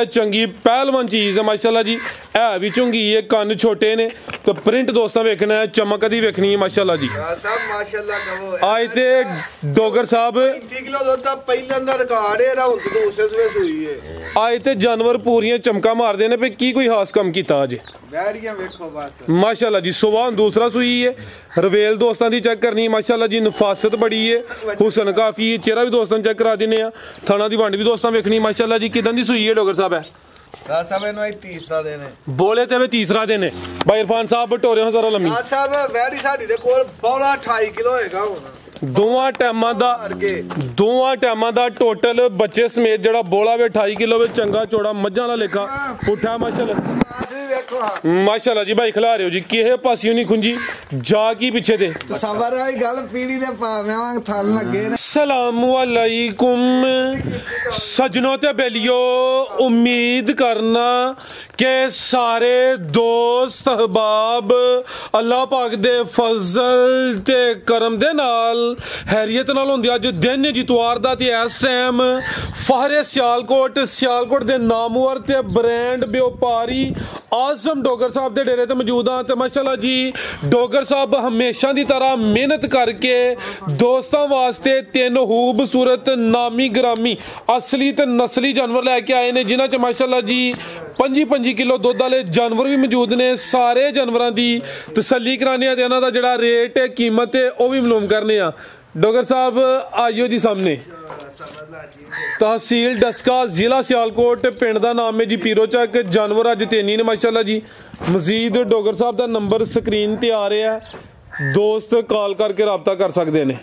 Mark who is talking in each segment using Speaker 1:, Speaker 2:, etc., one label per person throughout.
Speaker 1: चंगी पहलवान चीज़ है माशाल्लाह जी। है भी चुंगी है, कन्न छोटे ने तो प्रिंट दोस्तों वेखना है, चमक दी वेखनी है माशाल्लाह जी। आज ते डोगर साहब आज ते जानवर पूरियां चमका मारते ने पे की कोई खास कम किया अज माशाल्लाह जी। सुबह दूसरा सुई है, रवेल दोस्तों की चेक करनी है माशाल्लाह जी। नफासत बड़ी है, हुसन काफ़ी है, चेहरा भी दोस्तों चेक करा देने, थाना की वंड भी दोस्तों वेखनी माशाल्लाह जी। किदां दी सुई है डोगर साहब है?
Speaker 2: तीसरा दिन है
Speaker 1: बोले ते वे तीसरा दिन है। भाई इरफान साहब बटोरे हो जरा लम्मी दोवां टाइमां दा टोटल बच्चे समेत जड़ा बोला वे 28 किलो वे चंगा चौड़ा मज्जां दा लेखा पुठा माशाल्लाह जी। भाई खिला रहे हो जी, किहे पासियों नहीं खुंजी जा की पीछे दे सलामुअलैकुम सजनों ते बेलियो। उम्मीद करना के सारे दोस्त अहबाब अल्लाह पाक दे फजल ते करम दे नाल हैरियत नाल होंदे। अज दिन जितवार दा ते इस टाइम फाहरे सियालकोट दे नामवर ते ब्रांड व्यापारी आजम डोगर साहब दे डेरे ते मौजूद हाँ। ते माशाल्लाह जी डोगर साहब हमेशा की तरह मेहनत करके दोस्तों वास्ते 3 खूबसूरत नामी ग्रामी असली ते नस्ली जानवर लैके आए ने, जिन्हां च माशाल्लाह जी 25 किलो दुध वाले जानवर भी मौजूद ने। सारे जानवरों की तसल्ली कराने ते इन्हां दा जिहड़ा रेट है कीमत है वह भी मालूम करने आ। डोगर साहब आइयो जी सामने। तहसील डस्का जिला सियालकोट, पिंड का नाम है जी पीरोचक। जानवर अज 3 ने माशाल्लाह जी। मजीद डोगर साहब का नंबर स्क्रीन ते आ रहा है, दोस्त कॉल करके रबता कर सकते हैं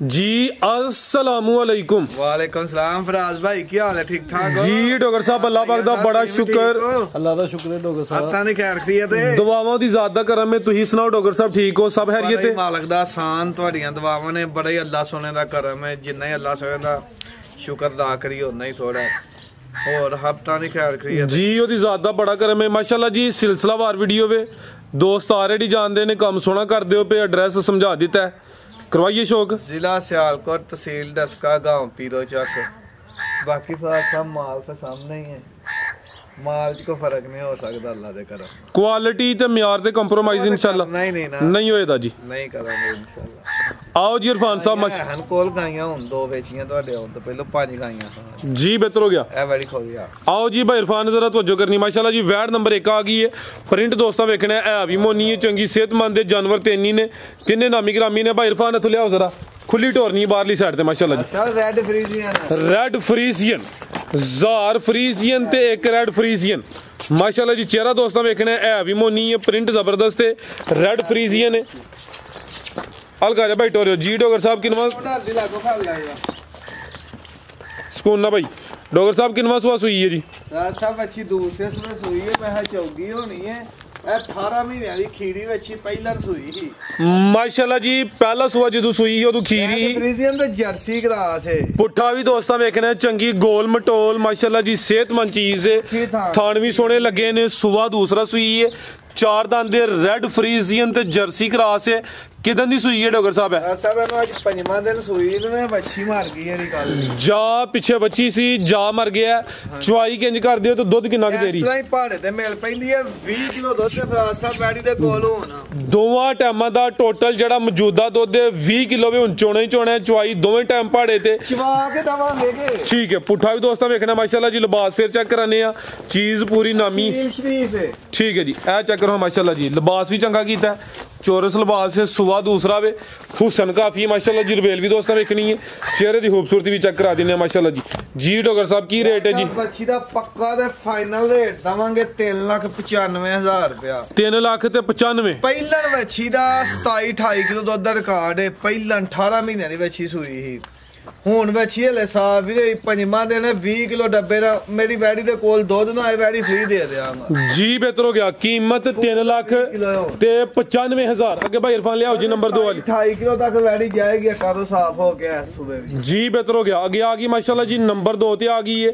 Speaker 1: जी। अस्सलामुअलैकुम।
Speaker 2: वालेकुम सलाम फराज भाई, क्या हाल है? ठीक ठाक हो
Speaker 1: जी डोगर साहब? अल्लाह पाक दा बड़ा शुक्र,
Speaker 3: अल्लाह दा शुक्र है डोगर साहब।
Speaker 2: आता नहीं खैर खरीद है,
Speaker 1: दुआवां दी ज़ात दा करम है। तुही सुनाओ डोगर साहब, ठीक हो? सब खैरियत है?
Speaker 2: मालक दा आसान तुहाडियां दुआवां ने, बड़ा ही अल्लाह सोने दा करम है। जिन्ना ही अल्लाह सोने दा शुक्र अदा करी उन्ना ही थोड़ा है। और हफ्ता नहीं खैर खरीद
Speaker 1: जी, ओदी ज़ात दा बड़ा करम है माशाल्लाह जी। सिलसिलावार वीडियो वे दोस्त ऑलरेडी जानते ने, काम सोना कर दियो पे एड्रैस समझा दिता है, करवाइए शौक।
Speaker 2: जिला सियालकोट, तहसील डस्का, गांव पीरोचक। बाकी सब माल तो सामने ही है, माल को फर्क नहीं हो सकता अल्लाह दे करम।
Speaker 1: क्वालिटी ते म्यार ते कंप्रोमाइज इंशाल्लाह नहीं होएगा जी,
Speaker 2: नहीं करांगे इंशाल्लाह।
Speaker 1: आओ जी इरफान साहब
Speaker 2: हन कोल गाइयां हुन 2 बेचियां ਤੁਹਾਡੇ हुन तो पहले 5 गाइयां
Speaker 1: जी। बेहतर हो गया,
Speaker 2: ए बड़ी खो गया।
Speaker 1: आओ जी भाई इरफान जरा तवज्जो करनी माशाल्लाह जी। वैड नंबर 1 आ गई है। प्रिंट दोस्तों वेखना है भी मोनी है, चंगी सेहतमंद है। जानवर 3 ने, 3 नामी ग्रामी ने। भाई इरफान इथों लियाओ जरा, खुली टोरनी बाहरली साइड ते माशाल्लाह जी। रेड फ्रीजियन जार फ्रीजियन ते एक रेड फ्रीजियन माशाल्लाह जी। चेहरा दोस्तों वेखना है भी मोनी है, प्रिंट जबरदस्त है, रेड फ्रीजियन है। अलगा जा भाई टोरियो जी। डोगर साहब किनवा सुकून ना भाई। डोगर साहब किनवा सुहा सुई है जी?
Speaker 2: सब अच्छी दूसरे सुबह सुई है, मैं चौगी होनी है। 18 महीने वाली खीरी बच्ची पहला सुई ही
Speaker 1: माशाल्लाह जी। पहला सुहा जो सुई उदू खीरी
Speaker 2: फ्रीजियन ते जर्सी क्रास है।
Speaker 1: पुट्ठा भी दोस्तों वेखना है, चंगी गोल मटोल माशाल्लाह जी, सेहतमंद चीज है। थान भी सोने लगे ने। सुबह दूसरा सुई है, 4 दांत रेड फ्रीजियन ते जर्सी क्रास है। किदन दी सुई है डोगर साहब? है
Speaker 2: सब आज 5वां दिन सुई ने बच्ची मर गई है निकाल
Speaker 1: जा पिछे बच्ची सी जा मर गया। चुवाई किंज कर दियो तो दुध किन्ना क देरी?
Speaker 2: इस तरह ही पहाड़े ते मिल पैंदी है 20 किलो दुध ते फराज साहब बैडी दे कोल होना।
Speaker 1: दोवां टाइमां दा टोटल जड़ा मौजूदा दुध 20 किलो वे हुन चोणे ही चोणे। चुवाई दोवें टाइम पहाड़े ते
Speaker 2: चवा के दवांगे के ठीक
Speaker 1: है। पुट्ठा भी दोस्तों वेखना माशाल्लाह जी। लिबास फिर चेक कराने आ, चीज पूरी नामी ठीक है जी। ए चेक करो माशाल्लाह जी, लिबास भी चंगा कीता है, चोरस लिबास है। सुबह दूसरा वे हुसन काफी माशाल्लाह जी। रवेल भी दोस्तों वेखनी है, चेहरे की खूबसूरती भी चेक करा देने माशाल्लाह जी। जी डोगर साहब की रेट है जी?
Speaker 2: बच्ची दा पक्का ते फाइनल रेट दवांगे 3,95,000 रुपया।
Speaker 1: 3,95,000
Speaker 2: पहलन बच्ची दा 27-28 किलो दुध दा रिकॉर्ड है। पहलन 18 महीने दी बच्ची सुई ही। हुन बच्ची हले साहब वीरे 5वां दिन 20 किलो डब्बे ना मेरी बैडी दे कोल दुध ना आए, बैडी फ्री दे दिया
Speaker 1: जी। बेहतर हो गया। कीमत 3,95,000। आगे भाई इरफान ले आओ जी नंबर 2 वाली।
Speaker 2: 28 किलो तक बैडी जाएगी, कारो साफ हो गया सुबह भी
Speaker 1: जी। बेहतर हो गया। आगे आ गई माशाल्लाह जी नंबर 2 ते आ गई है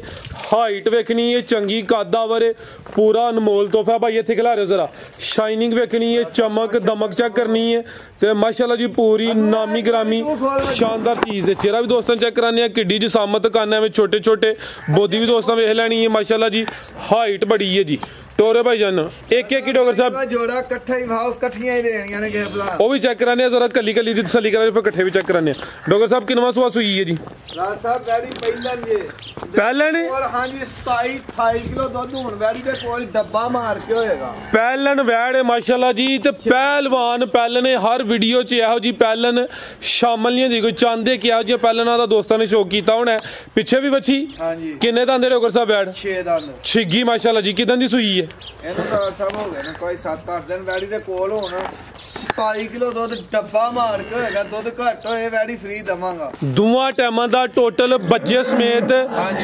Speaker 1: ਹਾਈਟ ਵੇਖਣੀ ਹੈ ਚੰਗੀ ਕਾਦਾਵਰ ਪੂਰਾ ਅਨਮੋਲ ਤੋਹਫਾ ਭਾਈ ਇੱਥੇ ਖਿਲਾ ਰਹੇ ਜ਼ਰਾ ਸ਼ਾਈਨਿੰਗ ਵੇਖਣੀ ਹੈ ਚਮਕ ਦਮਕ ਚੈੱਕ ਕਰਨੀ ਹੈ ਤੇ ਮਾਸ਼ਾਅੱਲਾ ਜੀ ਪੂਰੀ ਨਾਮੀ ਗ੍ਰਾਮੀ ਸ਼ਾਨਦਾਰ ਚੀਜ਼ ਹੈ ਚਿਹਰਾ ਵੀ ਦੋਸਤਾਂ ਚੈੱਕ ਕਰਾਨੇ ਆ ਕਿੱਡੀ ਜਸਾਮਤ ਕਾਨਾ ਵਿੱਚ ਛੋਟੇ ਛੋਟੇ ਬੋਦੀ ਵੀ ਦੋਸਤਾਂ ਵੇਖ ਲੈਣੀ ਹੈ ਮਾਸ਼ਾਅੱਲਾ ਜੀ ਹਾਈਟ ਬੜੀ ਹੈ ਜੀ टोरे भाई जान एक ही डॉक्टर साहब
Speaker 2: जोड़ा इकट्ठा ही भाव इकट्ठियां ही देनियां ने के भला
Speaker 1: वो भी चेक कराने जरा कली कली दी तसल्ली कराने फिर इकट्ठे भी चेक कराने डॉक्टर साहब किनवा सुवास हुई है जी
Speaker 2: राज साहब वैडी पहलन ये
Speaker 1: पहलन
Speaker 2: और हां जी 27 28 किलो दूध हुन वैडी दे कोल डब्बा मार के होएगा
Speaker 1: पहलन वैड है माशाल्लाह जी ते पहलवान पहलन हर वीडियो च ਇਹੋ ਜੀ पहलन शामिल नहीं होंदी कोई चांदे कि ਇਹੋ ਜੀ पहलना ਦਾ ਦੋਸਤਾਂ ਨੇ ਸ਼ੌਕ ਕੀਤਾ ਹੋਣਾ ਪਿੱਛੇ ਵੀ ਬੱਚੀ
Speaker 2: हां जी
Speaker 1: ਕਿੰਨੇ ਦੰਦ ਡਾਕਟਰ ਸਾਹਿਬ ਵੈਡ
Speaker 2: 6 ਦੰਦ
Speaker 1: ਛਿੱਗੀ ਮਾਸ਼ਾਅੱਲਾ ਜੀ ਕਿਦਾਂ ਦੀ ਸੂਈ ਹੈ
Speaker 2: ਇਹਨੂੰ ਤਾਂ ਸਭ ਹੋ ਗਏ ਨੇ ਕੋਈ 7-8 ਦਿਨ ਵੈੜੀ ਦੇ ਕੋਲ ਹੋਣ 27 ਕਿਲੋ ਦੁੱਧ ਡੱਬਾ ਮਾਰ ਕੇ ਹੋਏਗਾ ਦੁੱਧ ਘੱਟ ਹੋਏ ਵੈੜੀ ਫ੍ਰੀ ਦਵਾਂਗਾ
Speaker 1: ਦੋਵਾਂ ਟਾਈਮਾਂ ਦਾ ਟੋਟਲ ਬੱਚੇ ਸਮੇਤ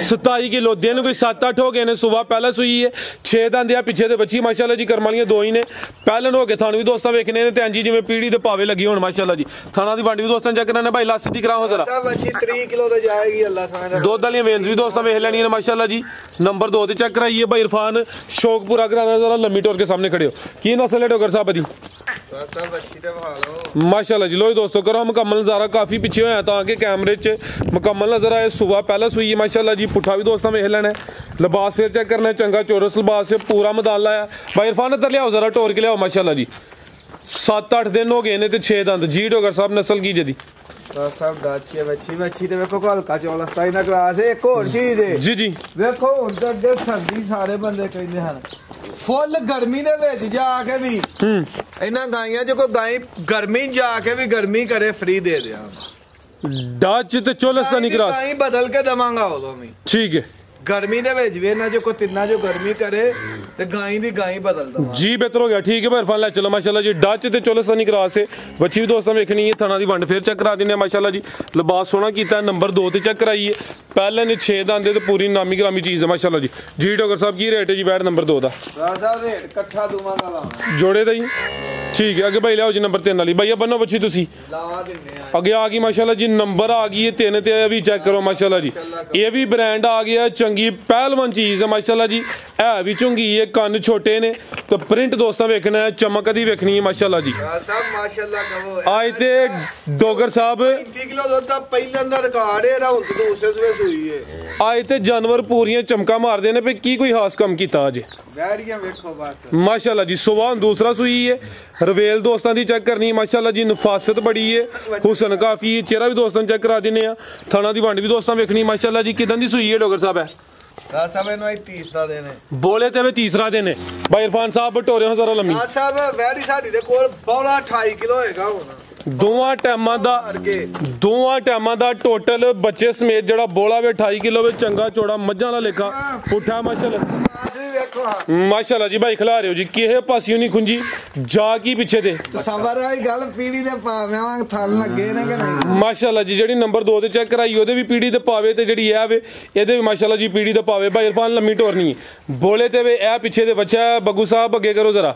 Speaker 1: 27 ਕਿਲੋ ਦਿਨ ਕੋਈ 7-8 ਹੋ ਗਏ ਨੇ ਸਵੇਰ ਪਹਿਲਾਂ ਸੂਈ ਹੈ 6 ਦੰਦ ਆ ਪਿੱਛੇ ਦੇ ਬੱਚੀ ਮਾਸ਼ਾਅੱਲਾ ਜੀ ਕਰਮ ਵਾਲੀਆਂ ਦੋ ਹੀ ਨੇ ਪਹਿਲਾਂ ਹੋ ਗਏ ਤੁਹਾਨੂੰ ਵੀ ਦੋਸਤਾਂ ਵੇਖਣੇ ਨੇ ਤੇ ਹਾਂਜੀ ਜਿਵੇਂ ਪੀੜੀ ਦੇ ਭਾਵੇਂ ਲੱਗੀ ਹੋਣ ਮਾਸ਼ਾਅੱਲਾ ਜੀ ਥਾਣਾ ਦੀ ਵੰਡ ਵੀ ਦੋਸਤਾਂ ਚੈੱਕ ਕਰਨਾ ਭਾਈ ਲਾਸਟ ਦੀ ਕਰਾਓ ਜ਼ਰਾ
Speaker 2: ਸਭ ਬੱਚੀ 30 ਕਿਲੋ ਤੇ ਜਾਏਗੀ ਅੱਲਾ ਸਮਝਦਾ
Speaker 1: ਦੁੱਧ ਵਾਲੀਆਂ ਵੇਲਸ ਵੀ ਦੋਸਤਾਂ ਵੇਖ ਲੈਣੀਆਂ ਨੇ ਮਾਸ਼ਾਅੱਲਾ ਜੀ ਨੰਬਰ 2 ਤੇ ਚੈੱਕ ਕਰਾਈਏ ਭਾਈ ਇਰਫਾਨ ਸ਼ੌਕ ਪੂਰਾ ਕਰਾਣਾ ਜ਼ਰਾ ਲੰਮੀ ਟੋਰ ਕੇ ਸਾਹਮਣੇ ਖੜੇ ਹੋ ਕੀ ਨਸਲ ਹੈ ਡਾਕਟਰ ਸਾਹਿਬ ਦੀ
Speaker 2: सब अच्छी ते बहा लो
Speaker 1: माशाल्लाह जी लो दोस्तों करो मुकम्मल नज़ारा काफ़ी पीछे होया ताकि कैमरे च मुकम्मल नज़र आए सुबह पहला सुई है माशाल्लाह जी पुट्ठा भी दोस्तों वेख लेना है लिबास फिर चेक करना है चंगा चौरस लिबास से पूरा मैदान लाया भाई इरफान इधर लियाओ ज़रा टोर के लियाओ माशाल्लाह जी 7-8 दिन हो गए ने ते 6 दंद जी डॉक्टर साहब नस्ल की जदी
Speaker 2: सब दाचे बच्ची ते वेखो हल्का 14 ना क्लास है एक और चीज है
Speaker 1: जी जी
Speaker 2: वेखो हुन तक अगे सर्दी सारे बंदे कहंदे हन फुल गर्मी दे विच जाके भी इन्हां गाइयां जो कोई गाय गर्मी जाके भी गर्मी करे फ्री दे दिया
Speaker 1: डच ते चोलस दा निकरा
Speaker 2: गाय बदल के दवांगा उदों भी
Speaker 1: ठीक है
Speaker 2: गर्मी दे विच वे ना जो को तिन्ना जो गर्मी करे ते गाय दी गाय बदल दवा
Speaker 1: जी बेहतर हो गया ठीक है भाई इरफान ले चलो माशाल्लाह जी डच ते चोलस दा निकरा से बच्ची भी दोस्तों वेखनी है थाना दी वंड फिर चेक करा दिने माशाल्लाह जी लिबास सोना कीता नंबर 2 ते चेक कराइए पहले ने 6 दंद ते पूरी नामी ग्रामी चीज है माशाल्लाह जी डॉक्टर साहब की रेट है जी बैट नंबर 2 दा
Speaker 2: राजा रेट इकट्ठा दूमा का लाना
Speaker 1: जोड़े दा ही ठीक है अगे भाई लियाओ जी नंबर 3 वाली भैया बनो बच्ची तुसी
Speaker 2: लावा दिन्ने
Speaker 1: अगे आ गई माशाल्लाह जी नंबर आ गई है 3 ते भी चेक करो माशाल्लाह जी ये भी ब्रांड आ गया चंगी पहलवान चीज है माशाल्लाह जी है भी चुंगी है कान छोटे ने तो प्रिंट दोस्तों वेखना है चमक दी वेखनी है माशाल्लाह जी
Speaker 2: सब माशाल्लाह कहो
Speaker 1: आज ते डोगर साहब
Speaker 2: 30 किलो दुध दा पहिला दा रिकॉर्ड है राउंड तो दूसरे सवे सुई है
Speaker 1: आज ते जानवर पूरियां चमका मारदे ने पे की कोई खास काम कीता अज
Speaker 2: वैड़ियां वेखो बस
Speaker 1: माशाल्लाह जी सुबह दूसरा सुई है रवेल दोस्तों दी चेक करनी माशाल्लाह जी नफासत बड़ी है हुसन काफी है चेहरा भी दोस्तों चेक करा दिने थाना दी वंड भी दोस्तों वेखनी माशाल्लाह जी किदां दी सुई है डोगर साहब है
Speaker 2: सब इन्हों तीसरा दिन है
Speaker 1: बोले ते वे तीसरा दिन है भाई इरफान साहब टोरे हो जरा लम्मी
Speaker 2: साहब वैड़ी साडी दे कोल बौला 28 किलो होएगा हुन
Speaker 1: ਦੋਵਾਂ ਟਾਈਮਾਂ ਦਾ ਟੋਟਲ ਬੱਚੇ ਸਮੇਤ ਜਿਹੜਾ ਬੋਲਾ ਵੇ 28 ਕਿਲੋ ਵਿੱਚ ਚੰਗਾ ਚੋੜਾ ਮੱਝਾਂ ਦਾ ਲੇਖਾ ਪੁੱਠਾ ਮਾਸ਼ਾਅੱਲਾ ਜੀ ਭਾਈ ਖਿਲਾ ਰਹੇ ਹੋ ਜੀ ਕਿਹੇ ਪਾਸਿਓਂ ਨਹੀਂ ਖੁੰਜੀ ਜਾ ਕੀ ਪਿੱਛੇ ਤੇ
Speaker 2: ਸਬਰ ਵਾਲੀ ਗੱਲ ਪੀੜੀ ਦੇ ਪਾਵੇਂ ਵਾਂਗ ਥਲ ਲੱਗੇ ਨੇ ਕਿ ਨਹੀਂ
Speaker 1: ਮਾਸ਼ਾਅੱਲਾ ਜੀ ਜਿਹੜੀ ਨੰਬਰ 2 ਤੇ ਚੈੱਕ ਕਰਾਈ ਉਹਦੇ ਵੀ ਪੀੜੀ ਤੇ ਪਾਵੇ ਤੇ ਜਿਹੜੀ ਇਹ ਵੇ ਇਹਦੇ ਵੀ ਮਾਸ਼ਾਅੱਲਾ ਜੀ ਪੀੜੀ ਤੇ ਪਾਵੇ ਭਾਈ ਇਰਫਾਨ ਲੰਮੀ ਟੋਰਨੀ ਬੋਲੇ ਤੇ ਵੇ ਇਹ ਪਿੱਛੇ ਦੇ ਬੱਚਾ ਬੱਗੂ ਸਾਹਿਬ ਅੱਗੇ ਕਰੋ ਜ਼ਰਾ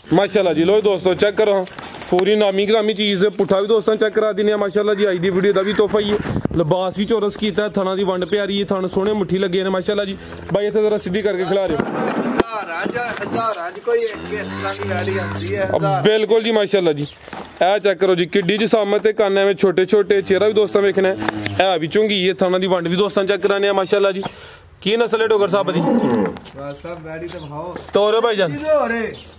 Speaker 1: माशाल्लाह जी लो दोस्तों चेक करो पूरी नामी ग्रामी चीज़ पुट्ठा भी दोस्तों चेक करा दिने माशाल्लाह जी आई दी वीडियो का भी तोहफा ही है लिबास भी चौरस किया थाना की वंड प्यारी है थान सोहने मुट्ठी लगे ने माशाल्लाह जी भाई इतने जरा सीधी करके खिला रहे हो बिल्कुल जी माशाल्लाह जी ए चेक करो जी किड्डी जसामत काना में छोटे छोटे चेहरा भी दोस्तों वेखना है भी चुंगी है थाना की वंड भी दोस्तों चेक कराने माशाल्लाह जी की नस्ल है डोगर साहब दी
Speaker 2: सब वैड़ी ते भाओ
Speaker 1: तोरे भाईजान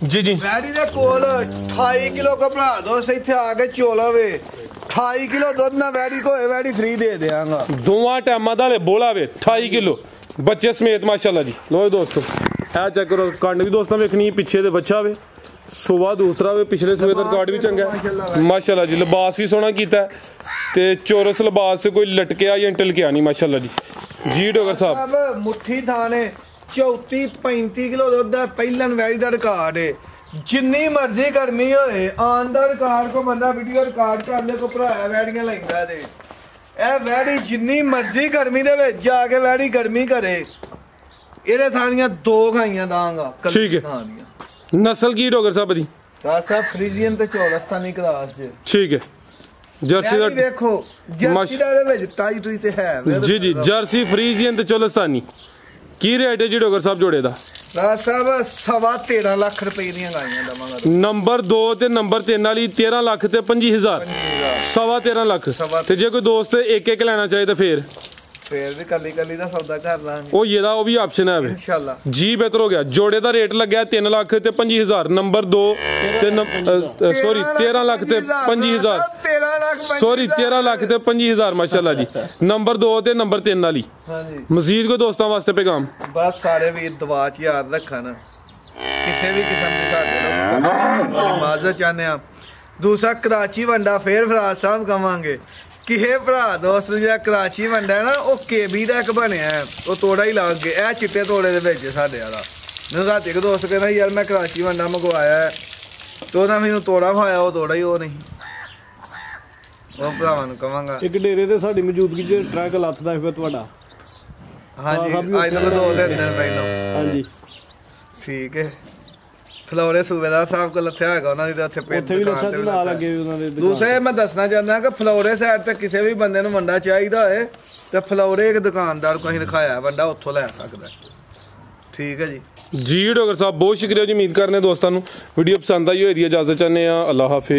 Speaker 1: जी जी
Speaker 2: वैड़ी दे कोल 28 किलो का भरा दो इथे आके चोलावे 28 किलो दुध ना वैड़ी को वैड़ी फ्री दे देंगा
Speaker 1: दोवां टाइमां दा ले बोला वे 28 किलो बच्चे समेत माशाल्लाह जी लो दोस्तों ए चेक करो कंड भी दोस्तों वेखनी पीछे दे बच्चा वे सुबह दूसरा वे पिछले सुबह दा रिकॉर्ड भी चंगा है माशाल्लाह जी लिबास भी सोहना कीता ते चौरस लिबास से कोई लटकिया या टलकिया नहीं माशाल्लाह जी डॉक्टर साहब
Speaker 2: मुट्ठी थाने 34-35 किलो दुध दा पहिलन वैड़ी दा रिकॉर्ड है जिन्नी मर्जी गर्मी होए आन दा रिकॉर्ड को बंदा वीडियो रिकॉर्ड कर ले को भराया वैड़ियां लैंदा दे ए वैड़ी जिन्नी मर्जी गर्मी दे विच जाके वैड़ी गर्मी करे एरे थानियां 2 गाइयां दांगा
Speaker 1: ठीक है नस्ल की डॉक्टर साहब दी
Speaker 2: साहब फ्रीजियन ते चौलस्तानी क्लास च
Speaker 1: ठीक है जर्सी दा
Speaker 2: देखो जर्सी दा विच टाइट हुई ते है
Speaker 1: जी जी जर्सी फ्रीजियन ते चौलस्तानी ਕੀ ਰੇਟ ਹੈ ਜੀ ਡੋਗਰ ਸਾਹਿਬ ਜੋੜੇ ਦਾ?
Speaker 2: ਰਾਜ ਸਾਹਿਬ 13.5 ਲੱਖ ਰੁਪਏ ਦੀਆਂ ਗਾਈਆਂ ਦਵਾਂਗਾ।
Speaker 1: ਨੰਬਰ 2 ਤੇ ਨੰਬਰ 3 ਵਾਲੀ 13 ਲੱਖ ਤੇ 25,000 13.5 ਲੱਖ। ਤੇ ਜੇ ਕੋਈ ਦੋਸਤ ਇੱਕ ਇੱਕ ਲੈਣਾ ਚਾਹੇ ਤਾਂ ਫੇਰ
Speaker 2: ਵੀ ਕੱਲੀ ਦਾ ਸੌਦਾ ਕਰ ਲਾਂਗੇ।
Speaker 1: ਉਹ ਇਹਦਾ ਉਹ ਵੀ ਆਪਸ਼ਨ ਹੈ ਵੇ
Speaker 2: ਇਨਸ਼ਾਅੱਲਾ
Speaker 1: ਜੀ। ਬਿਹਤਰ ਹੋ ਗਿਆ। ਜੋੜੇ ਦਾ ਰੇਟ ਲੱਗਿਆ 3 ਲੱਖ ਤੇ 25,000। ਨੰਬਰ 2 ਤੇ ਸੌਰੀ 13 ਲੱਖ ਤੇ 25,000 ਸੌਰੀ 13 ਲੱਖ ਤੇ 25,000 ਮਾਸ਼ਾਅੱਲਾ ਜੀ। ਨੰਬਰ 2 ਤੇ ਨੰਬਰ 3 ਵਾਲੀ।
Speaker 2: ਹਾਂਜੀ
Speaker 1: ਮਜ਼ੀਦ ਕੋਈ ਦੋਸਤਾਂ ਵਾਸਤੇ ਪੈਗਾਮ?
Speaker 2: ਬਸ ਸਾਰੇ ਵੀਰ ਦੁਆ ਚ ਯਾਦ ਰੱਖਣ, ਕਿਸੇ ਵੀ ਕਿਸਮ ਦੀ ਸਾਡੇ ਲੋਕ ਮਾਜ਼ਰਤ ਚਾਹੁੰਦੇ ਆ। ਦੂਸਰਾ ਕਰਾਚੀ ਵੰਡਾ ਫੇਰ ਫਰਾਜ਼ ਸਾਹਿਬ ਕਵਾਂਗੇ ਕਿਹੇ ਭਰਾ ਦੋਸਤ ਜਿਹੜਾ ਕਰਾਚੀ ਵੰਡਾ ਨਾ ਉਹ ਕੇਬੀ ਦਾ ਇੱਕ ਬਣਿਆ, ਉਹ ਤੋੜਾ ਹੀ ਲੱਗ ਗਿਆ। ਇਹ ਚਿੱਟੇ ਤੋੜੇ ਦੇ ਵਿੱਚ ਸਾਡੇ ਵਾਲਾ। ਮੈਨੂੰ ਰਾਤੀ ਇੱਕ ਦੋਸਤ ਕਹਿੰਦਾ ਯਾਰ ਮੈਂ ਕਰਾਚੀ ਵੰਡਾ ਮੰਗਵਾਇਆ ਤੇ ਉਹਦਾ ਮੈਨੂੰ ਤੋੜਾ ਖਾਇਆ, ਉਹ ਤੋੜਾ ਹੀ ਉਹ ਨਹੀਂ। ਉਹ ਭਰਾਵਾਂ ਨੂੰ ਕਵਾਂਗਾ
Speaker 3: ਇੱਕ ਡੇਰੇ ਤੇ ਸਾਡੀ ਮੌਜੂਦਗੀ 'ਚ ਟਰੱਕ ਲੱਥਦਾ ਫਿਰ ਤੁਹਾਡਾ।
Speaker 2: ਹਾਂਜੀ ਅੱਜ ਤੋਂ 2 ਦਿਨ ਪਹਿਲਾਂ।
Speaker 3: ਹਾਂਜੀ
Speaker 2: ਠੀਕ ਹੈ। ਫਲੋਰੇ ਸੂਬੇਦਾਰ ਸਾਹਿਬ ਕੋਲ ਲੱਥਿਆ ਹੈਗਾ, ਉਹਨਾਂ ਦੀ ਉੱਥੇ
Speaker 3: ਉੱਥੇ ਵੀ ਲੱਥਾ ਤੇ ਨਾਲ ਲੱਗੇ ਉਹਨਾਂ ਦੇ।
Speaker 2: ਦੂਸਰੇ ਮੈਂ ਦੱਸਣਾ ਚਾਹੁੰਦਾ ਕਿ ਫਲੋਰੇ ਸਾਈਡ ਤੇ ਕਿਸੇ ਵੀ ਬੰਦੇ ਨੂੰ ਵੰਡਾ ਚਾਹੀਦਾ ਹੋਏ ਤੇ ਫਲੋਰੇ ਇੱਕ ਦੁਕਾਨਦਾਰ ਕੋਈ ਦਿਖਾਇਆ ਵੰਡਾ, ਉੱਥੋਂ ਲੈ ਸਕਦਾ। ਠੀਕ ਹੈ ਜੀ।
Speaker 1: ਜੀ ਡੋਗਰ ਸਾਹਿਬ ਬਹੁਤ ਸ਼ੁਕਰੀਆ ਜੀ। ਉਮੀਦ ਕਰਨੇ ਦੋਸਤਾਂ ਨੂੰ ਵੀਡੀਓ ਪਸੰਦ ਆਈ ਹੋਈ ਦੀ। ਇਜਾਜ਼ਤ ਚਾਹੁੰਦੇ ਆ। ਅੱਲਾਹ ਹਾਫਿਜ਼।